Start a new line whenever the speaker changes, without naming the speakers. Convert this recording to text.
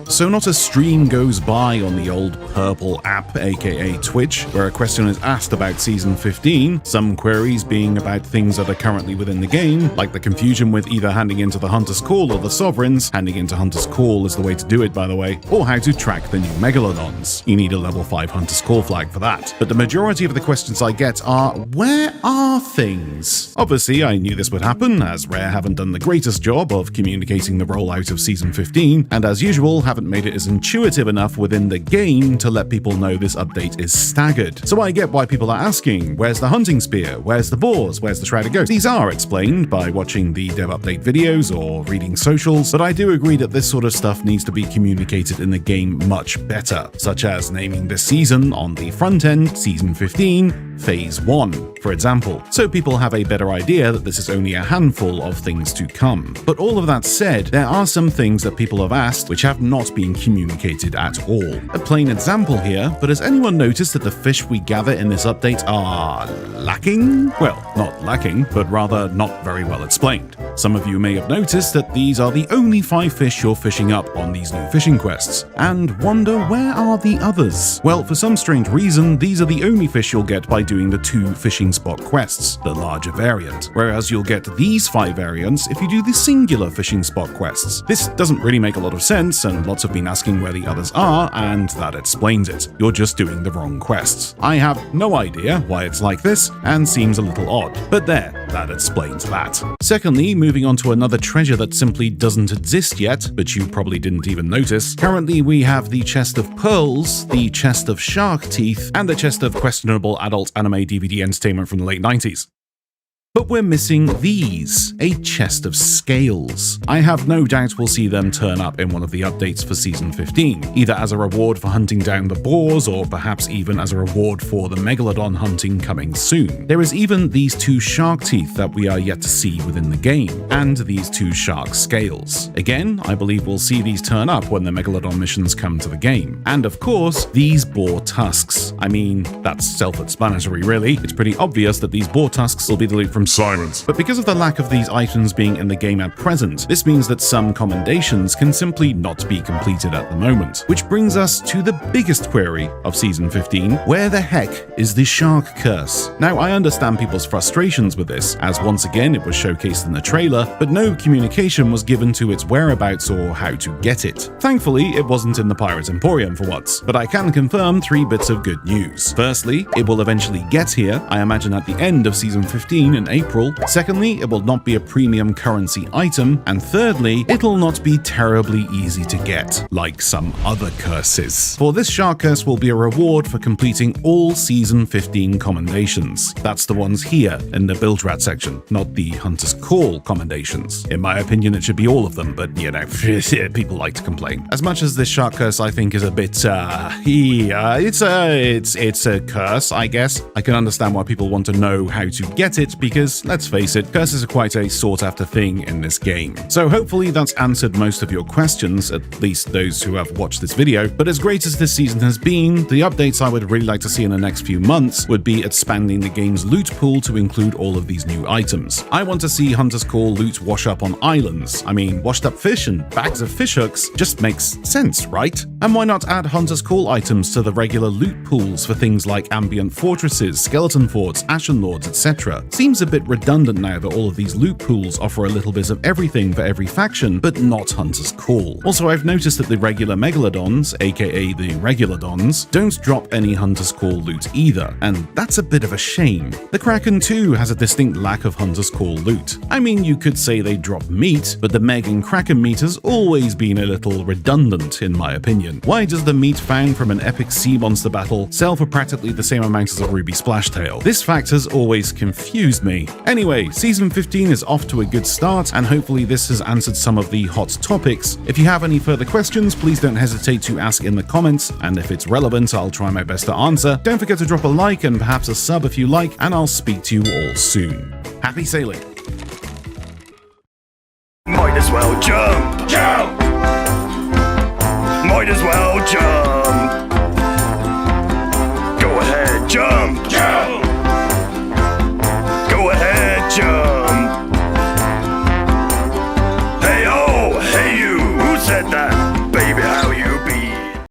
So not a stream goes by on the old purple app, aka Twitch, where a question is asked about Season 15, some queries being about things that are currently within the game, like the confusion with either handing into the Hunter's Call or the Sovereigns. Handing into Hunter's Call is the way to do it, by the way, or how to track the new Megalodons. You need a level 5 Hunter's Call flag for that. But the majority of the questions I get are, where are things? Obviously, I knew this would happen, as Rare haven't done the greatest job of communicating the rollout of Season 15, and as usual, haven't made it as intuitive enough within the game to let people know this update is staggered. So I get why people are asking, where's the hunting spear? Where's the boars? Where's the shrouded ghost? These are explained by watching the dev update videos or reading socials, but I do agree that this sort of stuff needs to be communicated in the game much better, such as naming this season on the front end, Season 15, Phase 1, for example, so people have a better idea that this is only a handful of things to come. But all of that said, there are some things that people have asked which have not been communicated at all. A plain example here, but has anyone noticed that the fish we gather in this update are lacking? Well, not lacking, but rather not very well explained. Some of you may have noticed that these are the only 5 fish you're fishing up on these new fishing quests, and wonder where are the others? Well, for some strange reason, these are the only fish you'll get by doing the 2 fishing spot quests, the larger variant, whereas you'll get these 5 variants if you do the singular fishing spot quests. This doesn't really make a lot of sense, and lots have been asking where the others are, and that explains it. You're just doing the wrong quests. I have no idea why it's like this, and seems a little odd, but there, that explains that. Secondly, moving on to another treasure that simply doesn't exist yet, but you probably didn't even notice. Currently, we have the chest of pearls, the chest of shark teeth, and the chest of questionable adult anime DVD entertainment from the late 90s. But we're missing these, a chest of scales. I have no doubt we'll see them turn up in one of the updates for Season 15, either as a reward for hunting down the boars, or perhaps even as a reward for the Megalodon hunting coming soon. There is even these 2 shark teeth that we are yet to see within the game, and these 2 shark scales. Again, I believe we'll see these turn up when the Megalodon missions come to the game. And of course, these boar tusks. I mean, that's self-explanatory really. It's pretty obvious that these boar tusks will be the loot from Simons. But because of the lack of these items being in the game at present, this means that some commendations can simply not be completed at the moment. Which brings us to the biggest query of Season 15, where the heck is the shark curse? Now, I understand people's frustrations with this, as once again it was showcased in the trailer, but no communication was given to its whereabouts or how to get it. Thankfully, it wasn't in the Pirate Emporium for once, but I can confirm 3 bits of good news. Firstly, it will eventually get here, I imagine at the end of Season 15 in April. Secondly, it will not be a premium currency item. And thirdly, it'll not be terribly easy to get, like some other curses. For this shark curse will be a reward for completing all Season 15 commendations. That's the ones here in the Build Rat section, not the Hunter's Call commendations. In my opinion, it should be all of them, but you know, people like to complain. As much as this shark curse I think is a bit, it's a curse, I guess. I can understand why people want to know how to get it, because let's face it, curses are quite a sought-after thing in this game. So hopefully that's answered most of your questions, at least those who have watched this video. But as great as this season has been, the updates I would really like to see in the next few months would be expanding the game's loot pool to include all of these new items. I want to see Hunter's Call loot wash up on islands. I mean, washed up fish and bags of fish hooks just makes sense, right? And why not add Hunter's Call items to the regular loot pools for things like ambient fortresses, skeleton forts, ashen lords, etc. Seems a bit redundant now that all of these loot pools offer a little bit of everything for every faction, but not Hunter's Call. Also, I've noticed that the regular Megalodons, aka the Reguladons, don't drop any Hunter's Call loot either, and that's a bit of a shame. The Kraken too has a distinct lack of Hunter's Call loot. I mean, you could say they drop meat, but the Meg and Kraken meat has always been a little redundant in my opinion. Why does the meat found from an epic sea monster battle sell for practically the same amount as a Ruby Splashtail? This fact has always confused me. Anyway, Season 15 is off to a good start, and hopefully this has answered some of the hot topics. If you have any further questions, please don't hesitate to ask in the comments, and if it's relevant, I'll try my best to answer. Don't forget to drop a like and perhaps a sub if you like, and I'll speak to you all soon. Happy sailing!
Might as well jump! Jump! Might as well jump! Go ahead, jump! Jump! Go ahead, jump! Hey oh, hey you, who said that? Baby